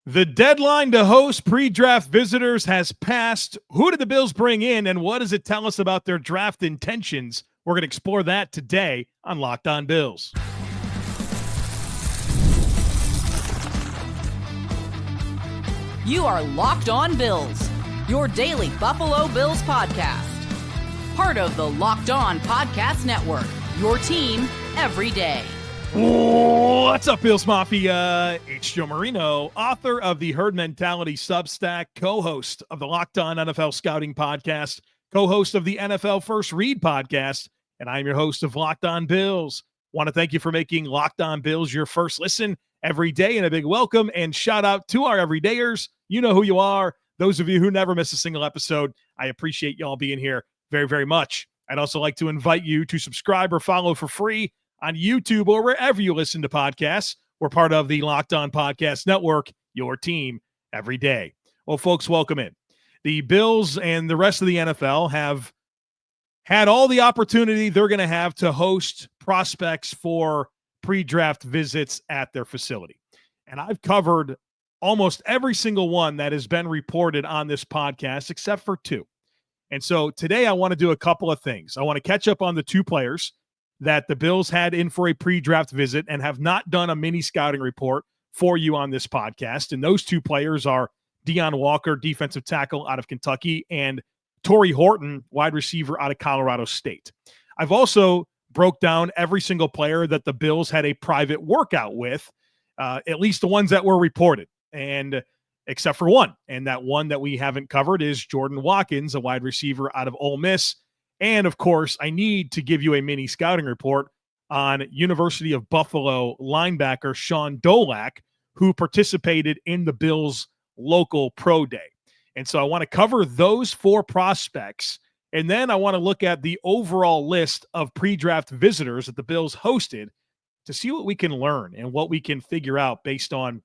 The deadline to host pre-draft visitors has passed. Who did the Bills bring in, and what does it tell us about their draft intentions? We're going to explore that today on Locked On Bills. You are Locked On Bills, your daily Buffalo Bills podcast. Part of the Locked On Podcast Network, your team every day. What's up, Bills Mafia? It's Joe Marino, author of the Herd Mentality Substack, co-host of the Locked On NFL Scouting Podcast, co-host of the NFL First Read Podcast, and I'm your host of Locked On Bills. Want to thank you for making Locked On Bills your first listen every day, and a big welcome and shout out to our everydayers. You know who you are. Those of you who never miss a single episode, I appreciate y'all being here very, very much. I'd also like to invite you to subscribe or follow for free on YouTube or wherever you listen to podcasts. We're part of the Locked On Podcast Network, your team every day. Well, folks, welcome in. The Bills and the rest of the NFL have had all the opportunity they're going to have to host prospects for pre-draft visits at their facility. And I've covered almost every single one that has been reported on this podcast, except for two. And so today I want to do a couple of things. I want to catch up on the two players that the Bills had in for a pre-draft visit and have not done a mini scouting report for you on this podcast. And those two players are Deion Walker, defensive tackle out of Kentucky, and Torrey Horton, wide receiver out of Colorado State. I've also broke down every single player that the Bills had a private workout with, at least the ones that were reported, and except for one. And that one that we haven't covered is Jordan Watkins, a wide receiver out of Ole Miss. And, of course, I need to give you a mini scouting report on University of Buffalo linebacker Shaun Dolac, who participated in the Bills' local pro day. And so I want to cover those four prospects, and then I want to look at the overall list of pre-draft visitors that the Bills hosted to see what we can learn and what we can figure out based on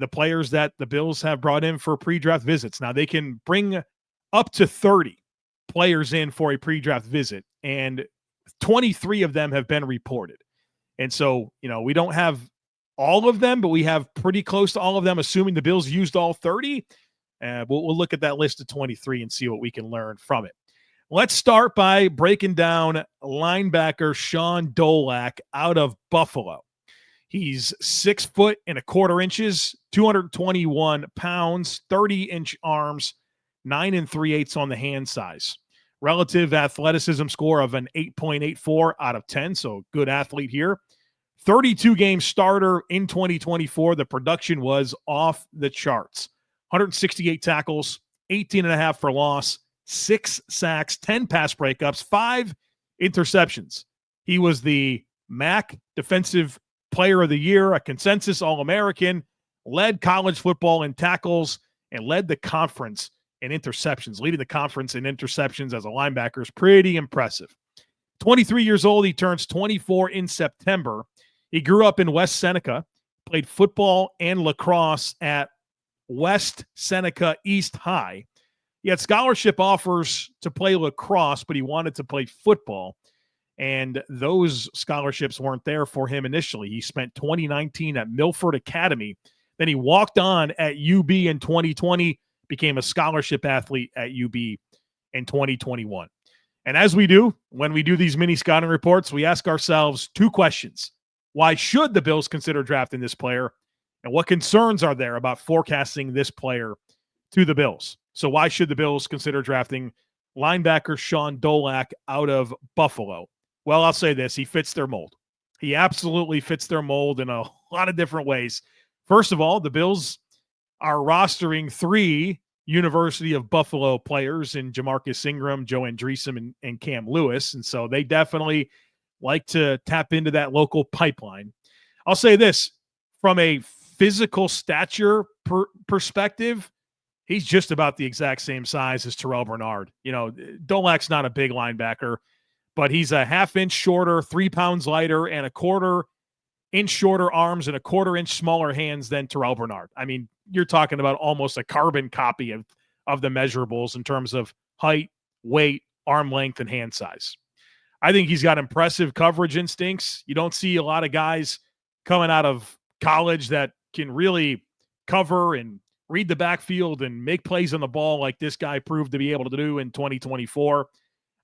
the players that the Bills have brought in for pre-draft visits. Now, they can bring up to 30 players in for a pre-draft visit, and 23 of them have been reported. And so, we don't have all of them, but we have pretty close to all of them, assuming the Bills used all 30. We'll look at that list of 23 and see what we can learn from it. Let's start by breaking down linebacker Shaun Dolac out of Buffalo. He's 6 foot and a quarter inches, 221 pounds, 30-inch arms, 9 3/8 on the hand size. Relative athleticism score of an 8.84 out of 10, so good athlete here. 32-game starter in 2024. The production was off the charts. 168 tackles, 18.5 for loss, 6 sacks, 10 pass breakups, 5 interceptions. He was the MAC Defensive Player of the Year, a consensus All-American, led college football in tackles, and led the conference in interceptions. Leading the conference in interceptions as a linebacker is pretty impressive. 23 years old, he turns 24 in September. He grew up in West Seneca, played football and lacrosse at West Seneca East High. He had scholarship offers to play lacrosse, but he wanted to play football, and those scholarships weren't there for him initially. He spent 2019 at Milford Academy. Then he walked on at UB in 2020, became a scholarship athlete at UB in 2021. And as we do, when we do these mini scouting reports, we ask ourselves two questions. Why should the Bills consider drafting this player? And what concerns are there about forecasting this player to the Bills? So why should the Bills consider drafting linebacker Shaun Dolac out of Buffalo? Well, I'll say this. He fits their mold. He absolutely fits their mold in a lot of different ways. First of all, the Bills are rostering 3 University of Buffalo players in Jamarcus Ingram, Joe Andreessen, and Cam Lewis. And so they definitely like to tap into that local pipeline. I'll say this, from a physical stature perspective, he's just about the exact same size as Terrell Bernard. Dolac's not a big linebacker, but he's a half-inch shorter, 3 pounds lighter, and a quarter-inch shorter arms and a quarter-inch smaller hands than Terrell Bernard. I mean, you're talking about almost a carbon copy of the measurables in terms of height, weight, arm length, and hand size. I think he's got impressive coverage instincts. You don't see a lot of guys coming out of college that can really cover and read the backfield and make plays on the ball like this guy proved to be able to do in 2024.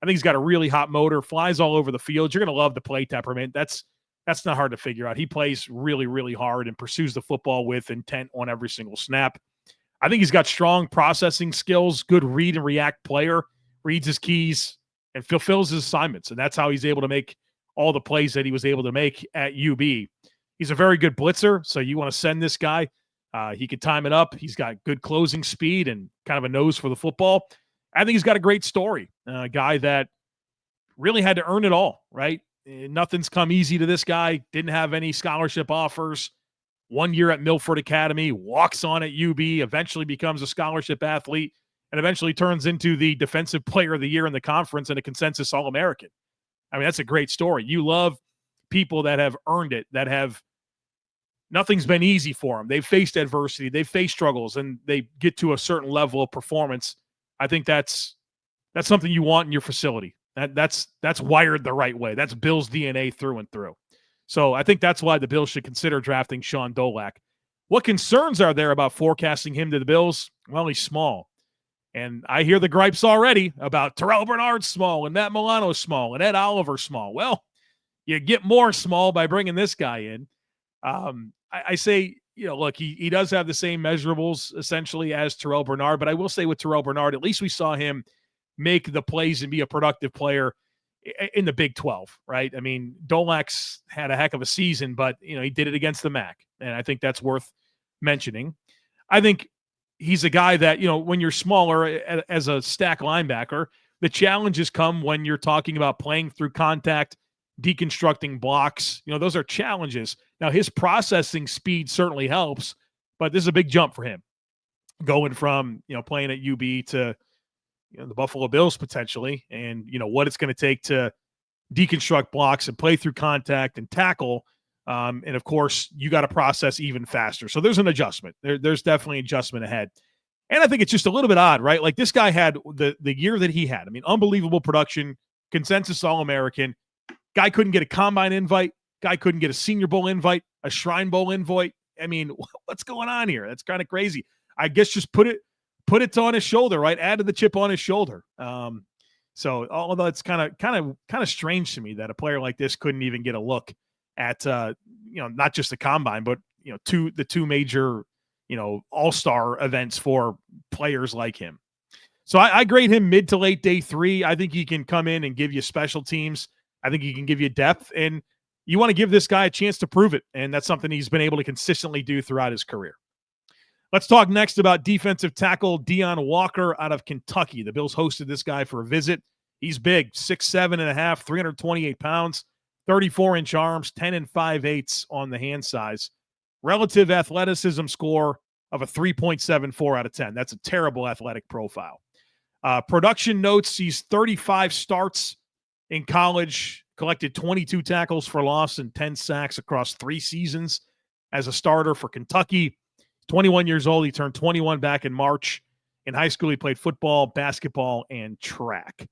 I think he's got a really hot motor, flies all over the field. You're going to love the play temperament. That's not hard to figure out. He plays really, really hard and pursues the football with intent on every single snap. I think he's got strong processing skills, good read and react player, reads his keys and fulfills his assignments. And that's how he's able to make all the plays that he was able to make at UB. He's a very good blitzer, so you want to send this guy. He can time it up. He's got good closing speed and kind of a nose for the football. I think he's got a great story. A guy that really had to earn it all, right? Nothing's come easy to this guy. Didn't have any scholarship offers. 1 year at Milford Academy, walks on at UB, eventually becomes a scholarship athlete, and eventually turns into the defensive player of the year in the conference and a consensus All-American. I mean, that's a great story. You love people that have earned it, that have nothing's been easy for them. They've faced adversity, they've faced struggles, and they get to a certain level of performance. I think that's something you want in your facility. That's wired the right way. That's Bills DNA through and through. So I think that's why the Bills should consider drafting Shaun Dolac. What concerns are there about forecasting him to the Bills? Well, he's small. And I hear the gripes already about Terrell Bernard small and Matt Milano small and Ed Oliver small. Well, you get more small by bringing this guy in. I say, look, he does have the same measurables essentially as Terrell Bernard, but I will say with Terrell Bernard, at least we saw him make the plays and be a productive player in the Big 12, right? I mean, Dolac's had a heck of a season, but, he did it against the MAC, and I think that's worth mentioning. I think he's a guy that, when you're smaller as a stack linebacker, the challenges come when you're talking about playing through contact, deconstructing blocks. Those are challenges. Now, his processing speed certainly helps, but this is a big jump for him. Going from, playing at UB to, the Buffalo Bills potentially, and, what it's going to take to deconstruct blocks and play through contact and tackle. And, of course, you got to process even faster. So there's an adjustment. There's definitely adjustment ahead. And I think it's just a little bit odd, right? Like this guy had the year that he had. I mean, unbelievable production, consensus All-American. Guy couldn't get a combine invite. Guy couldn't get a Senior Bowl invite, a Shrine Bowl invite. I mean, what's going on here? That's kind of crazy. I guess just put it on his shoulder, right? Added the chip on his shoulder. So although it's kind of strange to me that a player like this couldn't even get a look at, not just the combine, but, the two major, all-star events for players like him. So I grade him mid to late day 3. I think he can come in and give you special teams. I think he can give you depth, and you want to give this guy a chance to prove it. And that's something he's been able to consistently do throughout his career. Let's talk next about defensive tackle Deion Walker out of Kentucky. The Bills hosted this guy for a visit. He's big, 6'7.5", 328 pounds, 34-inch arms, 10 5/8 on the hand size. Relative athleticism score of a 3.74 out of 10. That's a terrible athletic profile. Production notes, he's 35 starts in college, collected 22 tackles for loss and 10 sacks across 3 seasons as a starter for Kentucky. 21 years old. He turned 21 back in March. In high school, he played football, basketball, and track.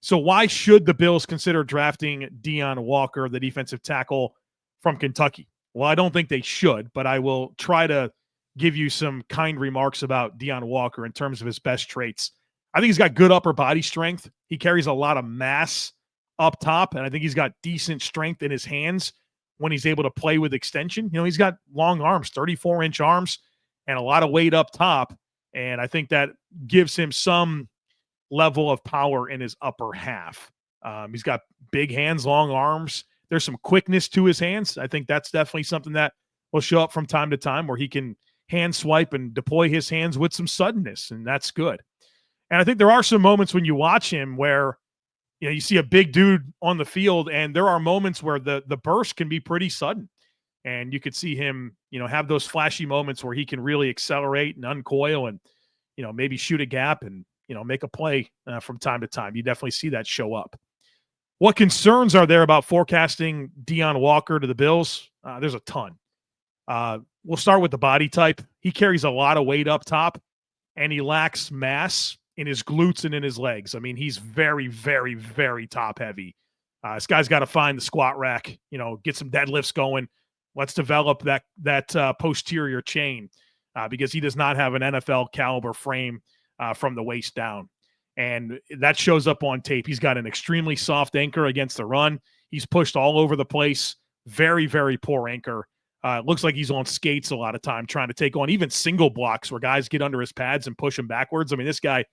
So why should the Bills consider drafting Deion Walker, the defensive tackle from Kentucky? Well, I don't think they should, but I will try to give you some kind remarks about Deion Walker in terms of his best traits. I think he's got good upper body strength. He carries a lot of mass up top, and I think he's got decent strength in his hands when he's able to play with extension. He's got long arms, 34-inch arms, and a lot of weight up top, and I think that gives him some level of power in his upper half. He's got big hands, long arms. There's some quickness to his hands. I think that's definitely something that will show up from time to time where he can hand swipe and deploy his hands with some suddenness, and that's good. And I think there are some moments when you watch him where you see a big dude on the field, and there are moments where the burst can be pretty sudden. And you could see him, have those flashy moments where he can really accelerate and uncoil and, maybe shoot a gap and, make a play from time to time. You definitely see that show up. What concerns are there about forecasting Deion Walker to the Bills? There's a ton. We'll start with the body type. He carries a lot of weight up top, and he lacks mass in his glutes and in his legs. I mean, he's very, very, very top heavy. This guy's got to find the squat rack, get some deadlifts going. Let's develop that posterior chain. because he does not have an NFL caliber frame from the waist down. And that shows up on tape. He's got an extremely soft anchor against the run. He's pushed all over the place. Very, very poor anchor. Looks like he's on skates a lot of time trying to take on even single blocks where guys get under his pads and push him backwards. I mean, this guy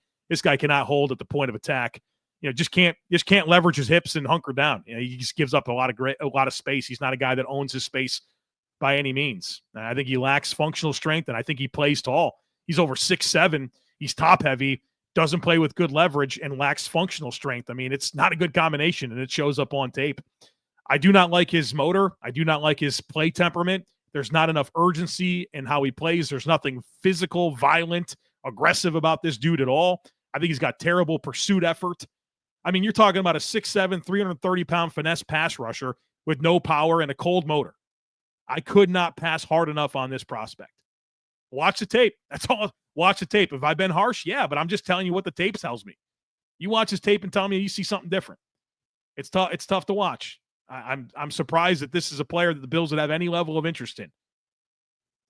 cannot hold at the point of attack. Just can't leverage his hips and hunker down. He just gives up a lot of space. He's not a guy that owns his space by any means. I think he lacks functional strength, and I think he plays tall. He's over 6'7". He's top heavy, doesn't play with good leverage, and lacks functional strength. I mean, it's not a good combination, and it shows up on tape. I do not like his motor. I do not like his play temperament. There's not enough urgency in how he plays. There's nothing physical, violent, aggressive about this dude at all. I think he's got terrible pursuit effort. I mean, you're talking about a 6'7", 330-pound finesse pass rusher with no power and a cold motor. I could not pass hard enough on this prospect. Watch the tape. That's all. Watch the tape. Have I been harsh? Yeah, but I'm just telling you what the tape tells me. You watch his tape and tell me you see something different. It's tough. It's tough to watch. I'm surprised that this is a player that the Bills would have any level of interest in.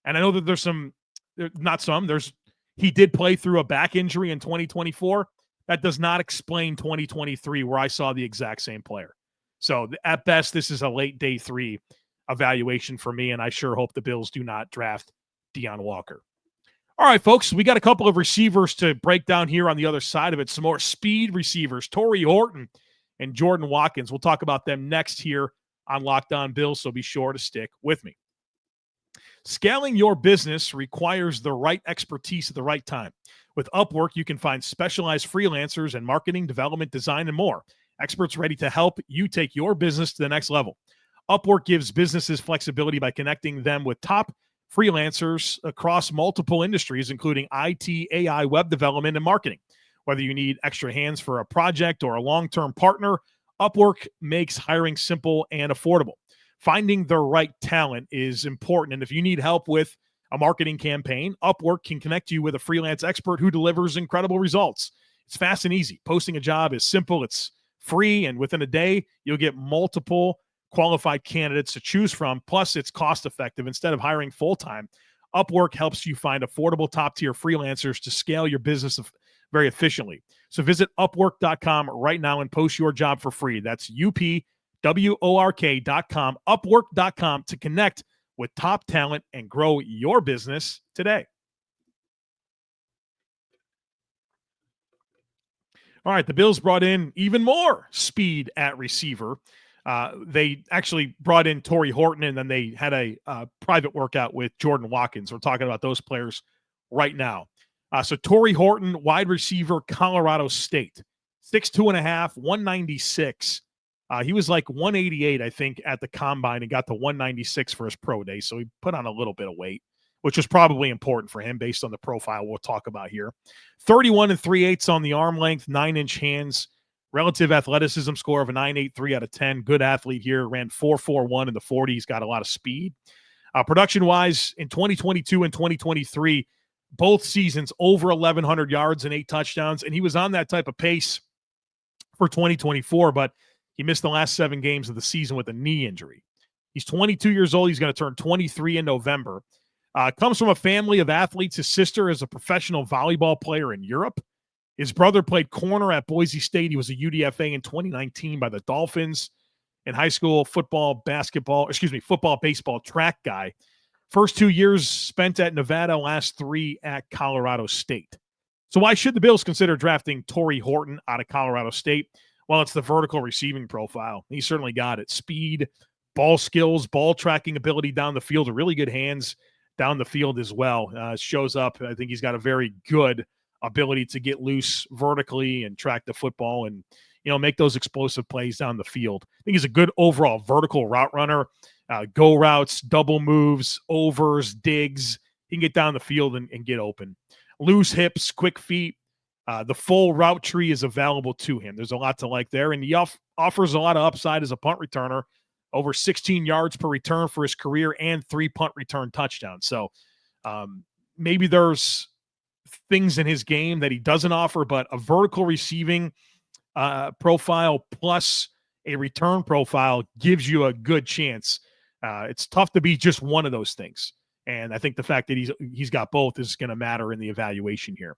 And I know that he did play through a back injury in 2024. That does not explain 2023 where I saw the exact same player. So at best, this is a late day 3 evaluation for me, and I sure hope the Bills do not draft Deion Walker. All right, folks, we got a couple of receivers to break down here on the other side of it. Some more speed receivers, Torrey Horton and Jordan Watkins. We'll talk about them next here on Locked On Bills, so be sure to stick with me. Scaling your business requires the right expertise at the right time. With Upwork, you can find specialized freelancers in marketing, development, design, and more. Experts ready to help you take your business to the next level. Upwork gives businesses flexibility by connecting them with top freelancers across multiple industries, including IT, AI, web development, and marketing. Whether you need extra hands for a project or a long-term partner, Upwork makes hiring simple and affordable. Finding the right talent is important, and if you need help with a marketing campaign, Upwork can connect you with a freelance expert who delivers incredible results. It's fast and easy. Posting a job is simple, it's free, and within a day, you'll get multiple qualified candidates to choose from. Plus, it's cost-effective. Instead of hiring full-time, Upwork helps you find affordable top-tier freelancers to scale your business very efficiently. So visit Upwork.com right now and post your job for free. That's UPWORK.com, Upwork.com to connect with top talent and grow your business today. All right, the Bills brought in even more speed at receiver. They actually brought in Torrey Horton, and then they had a private workout with Jordan Watkins. We're talking about those players right now. So Torrey Horton, wide receiver, Colorado State, 6'2.5", 196. He was like 188, I think, at the combine and got to 196 for his pro day. So he put on a little bit of weight, which was probably important for him based on the profile we'll talk about here. 31 3/8 on the arm length, 9-inch hands, relative athleticism score of a 9.83 out of 10. Good athlete here, ran 4.41 in the 40. He's got a lot of speed. Production-wise, in 2022 and 2023, both seasons over 1,100 yards and 8 touchdowns, and he was on that type of pace for 2024, but he missed the last 7 games of the season with a knee injury. He's 22 years old. He's going to turn 23 in November. Comes from a family of athletes. His sister is a professional volleyball player in Europe. His brother played corner at Boise State. He was a UDFA in 2019 by the Dolphins. In high school, football, baseball, track guy. First 2 years spent at Nevada, last 3 at Colorado State. So why should the Bills consider drafting Torrey Horton out of Colorado State? Well, it's the vertical receiving profile. He certainly got it. Speed, ball skills, ball tracking ability down the field, really good hands down the field as well. Shows up. I think he's got a very good ability to get loose vertically and track the football and, make those explosive plays down the field. I think he's a good overall vertical route runner, go routes, double moves, overs, digs. He can get down the field and get open. Loose hips, quick feet. The full route tree is available to him. There's a lot to like there, and he offers a lot of upside as a punt returner, over 16 yards per return for his career and 3 punt return touchdowns. So maybe there's things in his game that he doesn't offer, but a vertical receiving profile plus a return profile gives you a good chance. It's tough to be just one of those things. And I think the fact that he's got both is going to matter in the evaluation here.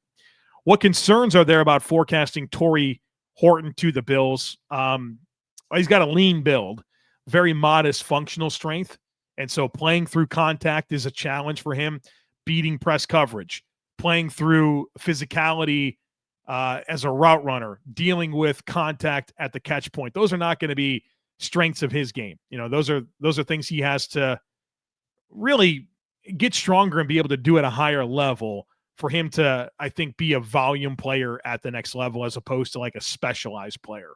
What concerns are there about forecasting Torrey Horton to the Bills? He's got a lean build, very modest functional strength. And so playing through contact is a challenge for him, beating press coverage, playing through physicality as a route runner, dealing with contact at the catch point. Those are not going to be strengths of his game. Those are things he has to really get stronger and be able to do at a higher level for him to, I think, be a volume player at the next level as opposed to like a specialized player.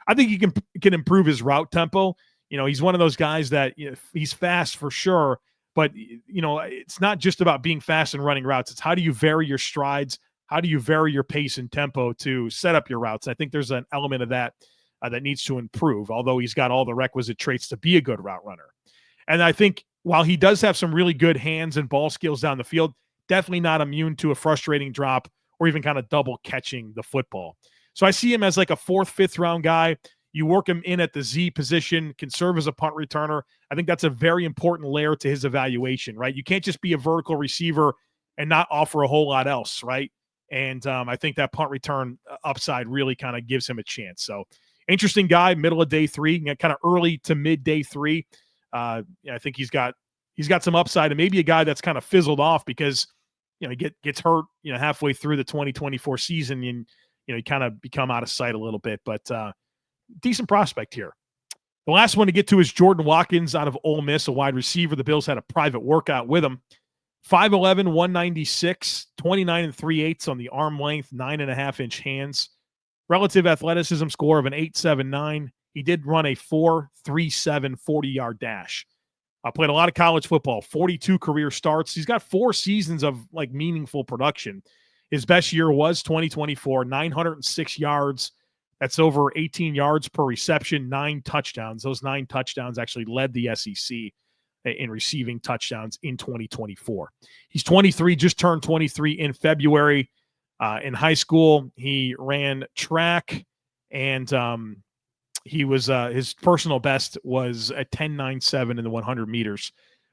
I think he can improve his route tempo. He's one of those guys that he's fast for sure, but it's not just about being fast and running routes. It's how do you vary your strides? How do you vary your pace and tempo to set up your routes? I think there's an element of that that needs to improve, although he's got all the requisite traits to be a good route runner. And I think while he does have some really good hands and ball skills down the field, definitely not immune to a frustrating drop or even kind of double catching the football. So I see him as like a 4th, 5th round guy. You work him in at the Z position, can serve as a punt returner. I think that's a very important layer to his evaluation, right? You can't just be a vertical receiver and not offer a whole lot else, right? And I think that punt return upside really kind of gives him a chance. So interesting guy, middle of day 3, kind of early to mid day 3. I think he's got some upside, and maybe a guy that's kind of fizzled off because he gets hurt halfway through the 2024 season, and you kind of become out of sight a little bit. But decent prospect here. The last one to get to is Jordan Watkins out of Ole Miss, a wide receiver. The Bills had a private workout with him. 5'11", 196, 29 3/8 on the arm length, 9.5-inch hands. Relative athleticism score of an 8.79. He did run a 4.37 40-yard dash. Played a lot of college football, 42 career starts. He's got 4 seasons of like meaningful production. His best year was 2024, 906 yards. That's over 18 yards per reception, 9 touchdowns. Those 9 touchdowns actually led the SEC in receiving touchdowns in 2024. He's 23, just turned 23 in February. In high school, he ran track, and he was his personal best was a 10.97 in the 100 meters.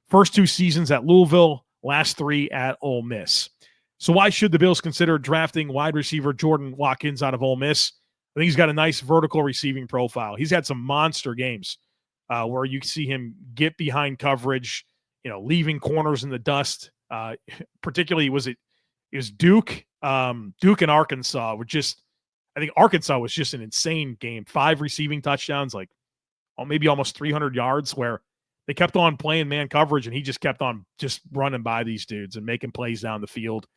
First 2 seasons at Louisville, last 3 at Ole Miss. So why should the Bills consider drafting wide receiver Jordan Watkins out of Ole Miss? I think he's got a nice vertical receiving profile. He's had some monster games where you see him get behind coverage, leaving corners in the dust. Particularly was Duke. Duke and Arkansas were just, I think Arkansas was just an insane game. 5 receiving touchdowns, like maybe almost 300 yards, where they kept on playing man coverage and he just kept on just running by these dudes and making plays down the field.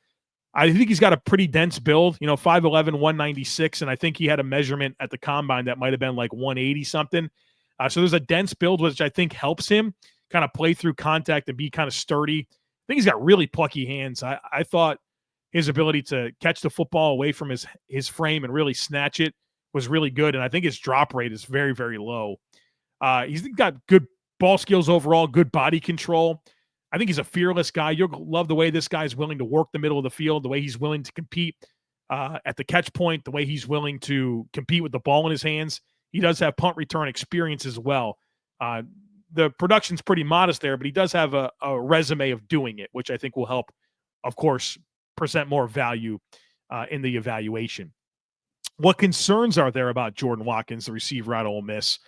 I think he's got a pretty dense build, 5'11", 196, and I think he had a measurement at the combine that might have been like 180 something. So there's a dense build, which I think helps him kind of play through contact and be kind of sturdy. I think he's got really plucky hands. I thought his ability to catch the football away from his frame and really snatch it was really good, and I think his drop rate is very, very low. He's got good ball skills overall, good body control. I think he's a fearless guy. You'll love the way this guy is willing to work the middle of the field, the way he's willing to compete at the catch point, the way he's willing to compete with the ball in his hands. He does have punt return experience as well. The production's pretty modest there, but he does have a resume of doing it, which I think will help, of course, present more value in the evaluation. What concerns are there about Jordan Watkins, the receiver out of Ole Miss?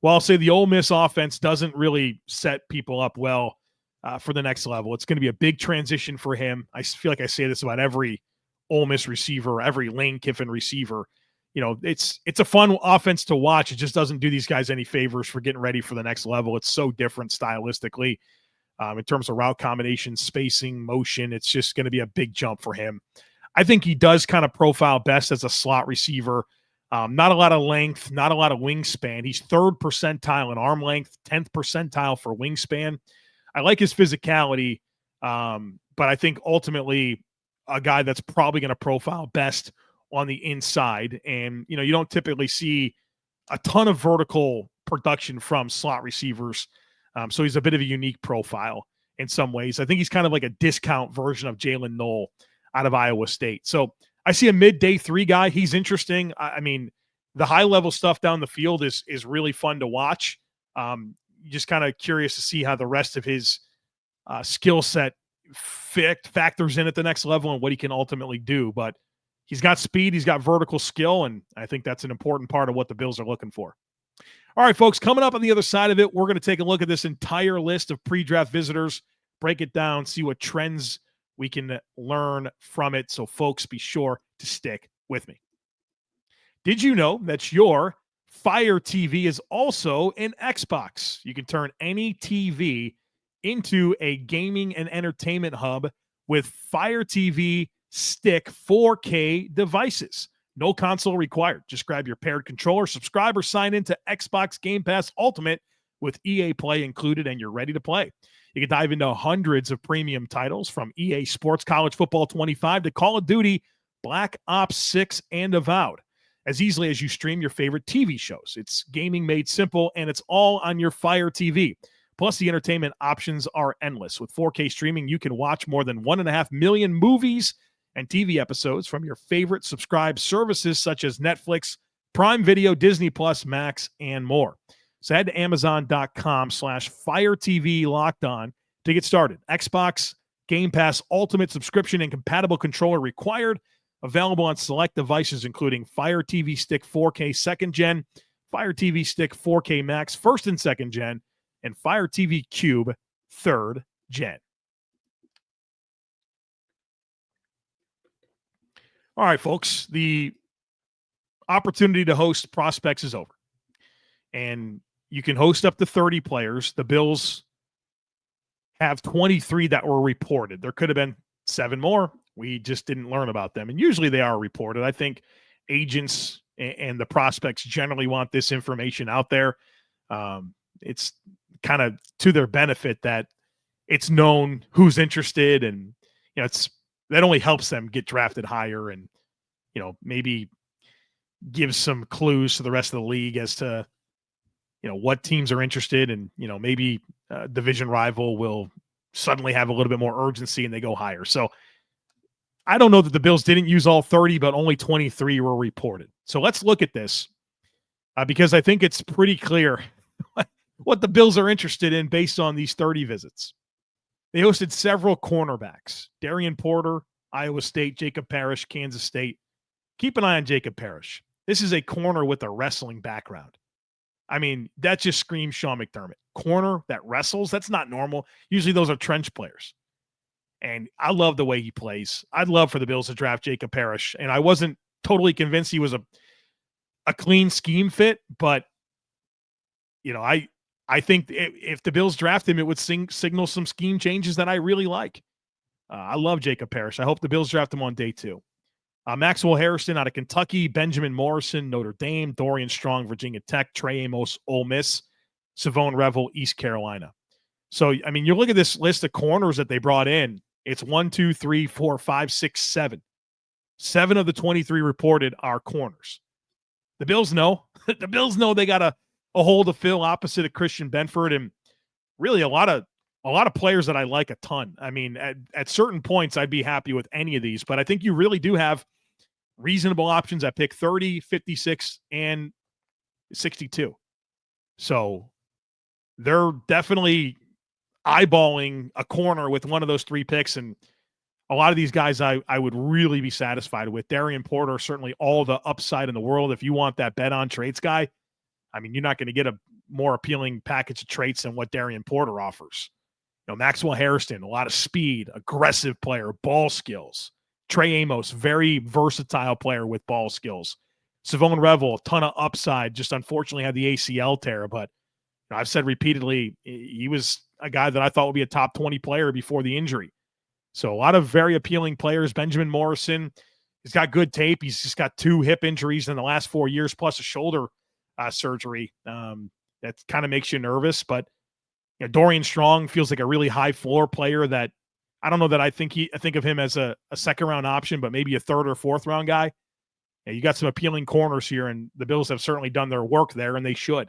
Well, I'll say the Ole Miss offense doesn't really set people up well for the next level. It's going to be a big transition for him. I feel like I say this about every Ole Miss receiver, every Lane Kiffin receiver. It's a fun offense to watch. It just doesn't do these guys any favors for getting ready for the next level. It's so different stylistically in terms of route combination, spacing, motion. It's just going to be a big jump for him. I think he does kind of profile best as a slot receiver. Not a lot of length, not a lot of wingspan. He's 3rd percentile in arm length, 10th percentile for wingspan. I like his physicality, but I think ultimately a guy that's probably going to profile best on the inside. And, you don't typically see a ton of vertical production from slot receivers. So he's a bit of a unique profile in some ways. I think he's kind of like a discount version of Jalen Knoll out of Iowa State. So I see a mid-day 3 guy. He's interesting. I mean, the high-level stuff down the field is really fun to watch. Just kind of curious to see how the rest of his skill set factors in at the next level and what he can ultimately do. But he's got speed, he's got vertical skill, and I think that's an important part of what the Bills are looking for. All right, folks, coming up on the other side of it, we're going to take a look at this entire list of pre-draft visitors, break it down, see what trends we can learn from it. So, folks, be sure to stick with me. Did you know that your Fire TV is also an Xbox? You can turn any TV into a gaming and entertainment hub with Fire TV Stick 4K devices. No console required. Just grab your paired controller, subscribe, or sign into Xbox Game Pass Ultimate with EA Play included, and you're ready to play. You can dive into hundreds of premium titles from EA Sports College Football 25 to Call of Duty, Black Ops 6, and Avowed, as easily as you stream your favorite TV shows. It's gaming made simple, and it's all on your Fire TV. Plus, the entertainment options are endless. With 4K streaming, you can watch more than 1.5 million movies and TV episodes from your favorite subscribed services such as Netflix, Prime Video, Disney Plus, Max, and more. So head to Amazon.com/Fire TV Locked On to get started. Xbox Game Pass Ultimate subscription and compatible controller required. Available on select devices, including Fire TV Stick 4K 2nd Gen, Fire TV Stick 4K Max 1st and 2nd Gen, and Fire TV Cube 3rd Gen. All right, folks, the opportunity to host prospects is over. And you can host up to 30 players. The Bills have 23 that were reported. There could have been 7 more. We just didn't learn about them. And usually they are reported. I think agents and the prospects generally want this information out there. It's kind of to their benefit that it's known who's interested, and that only helps them get drafted higher, and maybe gives some clues to the rest of the league as to what teams are interested, and maybe a division rival will suddenly have a little bit more urgency and they go higher. So I don't know that the Bills didn't use all 30, but only 23 were reported. So let's look at this because I think it's pretty clear what the Bills are interested in based on these 30 visits. They hosted several cornerbacks: Darian Porter, Iowa State; Jacob Parrish, Kansas State. Keep an eye on Jacob Parrish. This is a corner with a wrestling background. I mean, that just screams Sean McDermott. Corner that wrestles, that's not normal. Usually those are trench players. And I love the way he plays. I'd love for the Bills to draft Jacob Parrish. And I wasn't totally convinced he was a clean scheme fit, but I think if the Bills draft him, it would signal some scheme changes that I really like. I love Jacob Parrish. I hope the Bills draft him on day 2. Maxwell Harrison out of Kentucky, Benjamin Morrison, Notre Dame, Dorian Strong, Virginia Tech, Trey Amos, Ole Miss, Savone Revel, East Carolina. So, I mean, you look at this list of corners that they brought in, it's 1, 2, 3, 4, 5, 6, 7. 7 of the 23 reported are corners. The Bills know. The Bills know they got a hole to fill opposite of Christian Benford, and really a lot of players that I like a ton. I mean, at certain points, I'd be happy with any of these, but I think you really do have reasonable options at pick 30, 56, and 62. So they're definitely eyeballing a corner with one of those 3 picks, and a lot of these guys I would really be satisfied with. Darian Porter, certainly all the upside in the world. If you want that bet on traits guy, I mean, you're not going to get a more appealing package of traits than what Darian Porter offers. Maxwell Harrison, a lot of speed, aggressive player, ball skills. Trey Amos, very versatile player with ball skills. Savone Revel, a ton of upside, just unfortunately had the ACL tear, but I've said repeatedly, he was a guy that I thought would be a top 20 player before the injury. So a lot of very appealing players. Benjamin Morrison, he's got good tape. He's just got 2 hip injuries in the last 4 years, plus a shoulder surgery. That kind of makes you nervous, but Dorian Strong feels like a really high floor player that I don't know that I think of him as a second round option, but maybe a 3rd or 4th round guy. You got some appealing corners here, and the Bills have certainly done their work there, and they should.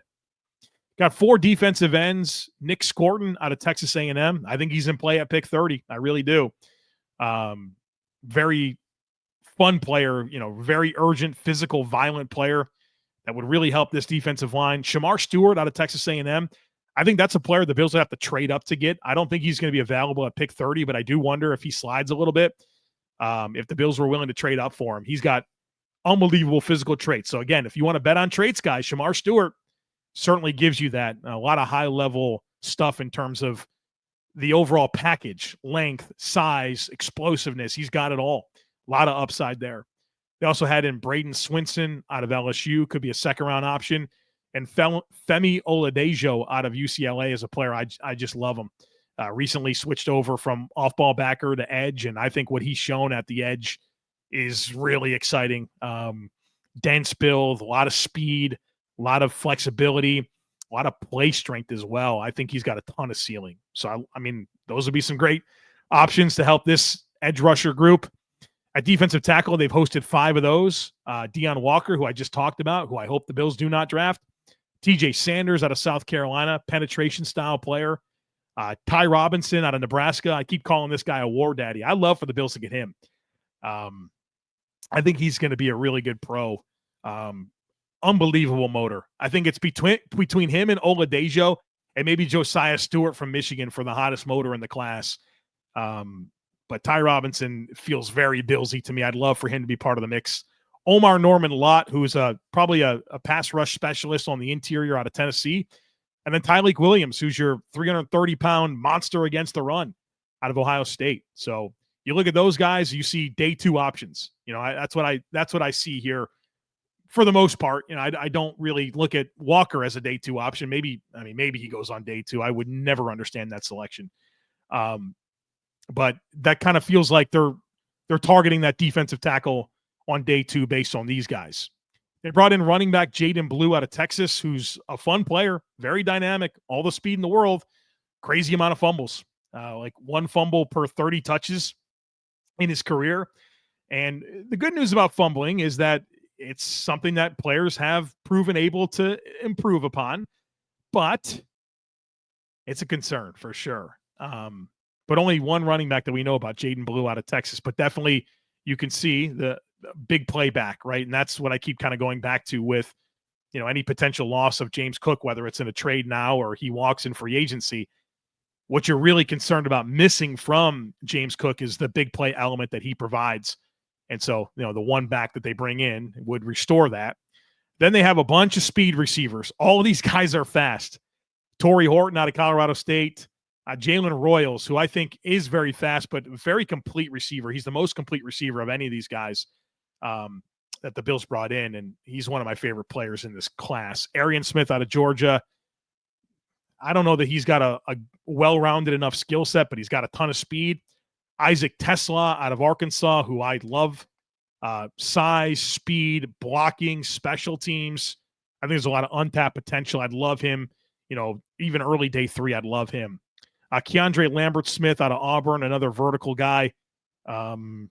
Got 4 defensive ends. Nick Scorton out of Texas A&M. I think he's in play at pick 30. I really do. Very fun player, very urgent, physical, violent player that would really help this defensive line. Shamar Stewart out of Texas A&M. I think that's a player the Bills would have to trade up to get. I don't think he's going to be available at pick 30, but I do wonder if he slides a little bit. If the Bills were willing to trade up for him, he's got unbelievable physical traits. So again, if you want to bet on traits, guys, Shamar Stewart certainly gives you that. A lot of high-level stuff in terms of the overall package, length, size, explosiveness. He's got it all. A lot of upside there. They also had in Braden Swinson out of LSU, could be a second-round option, and Femi Oladejo out of UCLA as a player. I just love him. Recently switched over from off-ball backer to edge, and I think what he's shown at the edge is really exciting. Dense build, a lot of speed, a lot of flexibility, a lot of play strength as well. I think he's got a ton of ceiling. So, I mean, those would be some great options to help this edge rusher group. At defensive tackle, they've hosted 5 of those. Deion Walker, who I just talked about, who I hope the Bills do not draft. TJ Sanders out of South Carolina, penetration-style player. Ty Robinson out of Nebraska. I keep calling this guy a war daddy. I love for the Bills to get him. I think he's going to be a really good pro. Unbelievable motor. I think it's between him and Oladejo and maybe Josiah Stewart from Michigan for the hottest motor in the class. But Ty Robinson feels very Billsy to me. I'd love for him to be part of the mix. Omar Norman Lott, who's probably a pass rush specialist on the interior out of Tennessee. And then Tyleik Williams, who's your 330-pound monster against the run out of Ohio State. So you look at those guys, you see day 2 options. You know, that's what I see here for the most part. You know, I don't really look at Walker as a day 2 option. Maybe he goes on day 2. I would never understand that selection. But that kind of feels like they're targeting that defensive tackle on day 2 based on these guys. They brought in running back Jaden Blue out of Texas, who's a fun player, very dynamic, all the speed in the world, crazy amount of fumbles, like 1 fumble per 30 touches in his career. And the good news about fumbling is that it's something that players have proven able to improve upon, but it's a concern for sure. But only one running back that we know about, Jaden Blue out of Texas, but definitely you can see the big playback, right? And that's what I keep kind of going back to with, you know, any potential loss of James Cook, whether it's in a trade now or he walks in free agency. What you're really concerned about missing from James Cook is the big play element that he provides. And so, you know, the one back that they bring in would restore that. Then they have a bunch of speed receivers. All of these guys are fast. Torrey Horton out of Colorado State. Jalen Royals, who I think is very fast, but very complete receiver. He's the most complete receiver of any of these guys that the Bills brought in, and he's one of my favorite players in this class. Arian Smith out of Georgia. I don't know that he's got a well-rounded enough skill set, but he's got a ton of speed. Isaac Tesla out of Arkansas, who I love. Size, speed, blocking, special teams. I think there's a lot of untapped potential. I'd love him. You know, even early day 3, I'd love him. Keandre Lambert-Smith out of Auburn, another vertical guy. I'm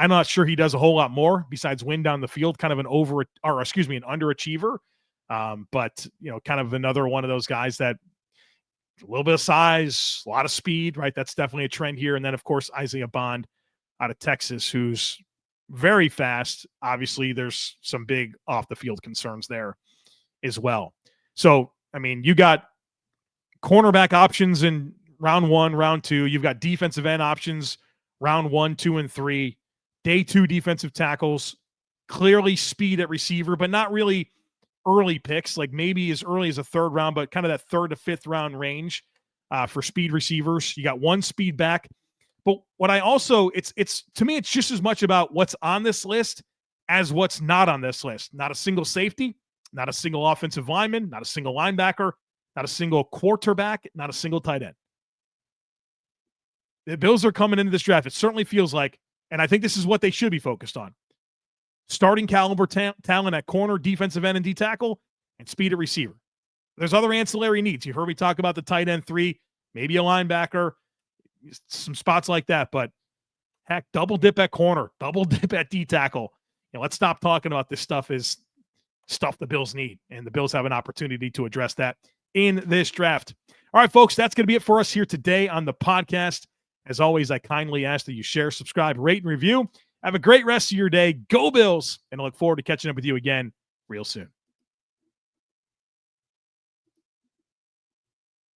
not sure he does a whole lot more besides win down the field, kind of an underachiever. But, you know, kind of another one of those guys that a little bit of size, a lot of speed, right? That's definitely a trend here. And then, of course, Isaiah Bond out of Texas, who's very fast. Obviously, there's some big off-the-field concerns there as well. So, I mean, you got cornerback options in round 1, round 2. You've got defensive end options round 1, 2, and 3. Day 2 defensive tackles, clearly speed at receiver, but not really early picks, like maybe as early as a 3rd round, but kind of that 3rd to 5th round range for speed receivers. You got 1 speed back. But what I also, it's to me, it's just as much about what's on this list as what's not on this list. Not a single safety, not a single offensive lineman, not a single linebacker, not a single quarterback, not a single tight end. The Bills are coming into this draft. It certainly feels like, and I think this is what they should be focused on. Starting caliber talent at corner, defensive end, and D tackle, and speed at receiver. There's other ancillary needs. You heard me talk about the tight end 3, maybe a linebacker, some spots like that. But heck, double dip at corner, double dip at D tackle. You know, let's stop talking about this stuff as stuff the Bills need, and the Bills have an opportunity to address that in this draft. All right, folks, that's going to be it for us here today on the podcast. As always, I kindly ask that you share, subscribe, rate, and review. Have a great rest of your day. Go Bills, and I look forward to catching up with you again real soon.